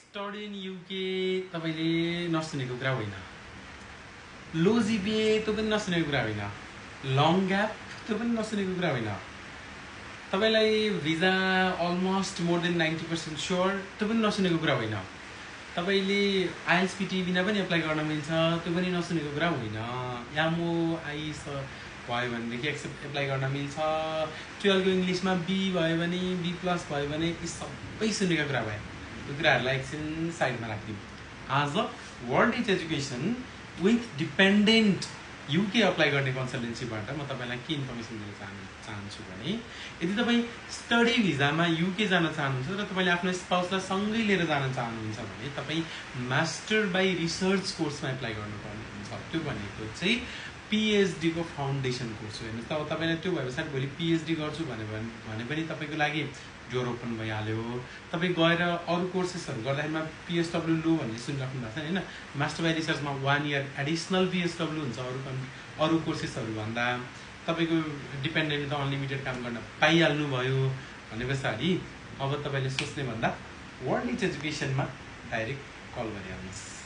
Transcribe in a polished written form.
Study in UK तपाईले नसुनेको कुरा होइन। लो जिपिए त्यो पनि नसुनेको कुरा होइन। लङ ग्याप त्यो पनि नसुनेको कुरा होइन। तपाईलाई visa almost more than 90% sure त्यो पनि नसुनेको कुरा होइन। तपाईले आइएल्स पिटी बिना पनि एप्लाई गर्न मिल्छ त्यो पनि नसुनेको कुरा होइन। यामो आइस भयो भनेदेखि एप्लाई गर्न मिल्छ। 12 को इङ्ग्लिसमा बी भयो भने बी प्लस भयो भने यी सबै सुनेका कुरा भयो। यो कुराहरूलाई एकछिन साइडमा राखिदिउँ। आज world rich education with dependent UK apply गर्ने कन्सल्टेन्सीबाट म तपाईँलाई के इन्फर्मेसन दिन चाहन्छु भने यदि तपाईँ स्टडी भिजामा युके जान चाहनुहुन्छ र तपाईँले आफ्नो स्पाउसलाई सँगै लिएर जान चाहनुहुन्छ भने तपाईँ मास्टर बाई रिसर्च कोर्समा एप्लाई गर्नुपर्ने हुन्छ। त्यो भनेको चाहिँ पिएचडी को फाउन्डेसन कोर्स हो। हेर्नुहोस् त अब तपाईँले त्यो भए पछाडि भोलि पिएचडी गर्छु भने पनि तपाईँको लागि डोर ओपन भइहाल्यो। तपाईँ गएर अरू कोर्सेसहरू गर्दाखेरिमा पिएसडब्ल्यू लो भन्ने सुनिराख्नु भएको छ होइन। मास्टर बाई रिसर्चमा 1 इयर एडिसनल पिएसडब्ल्यू हुन्छ अरू कोर्सेसहरू भन्दा। तपाईँको डिपेन्डेन्ट त अनलिमिटेड काम गर्न पाइहाल्नु भयो भने पछाडि अब तपाईँले सोच्ने भन्दा वर्ल्ड रिच एजुकेसनमा डाइरेक्ट कल गरिहाल्नुहोस्।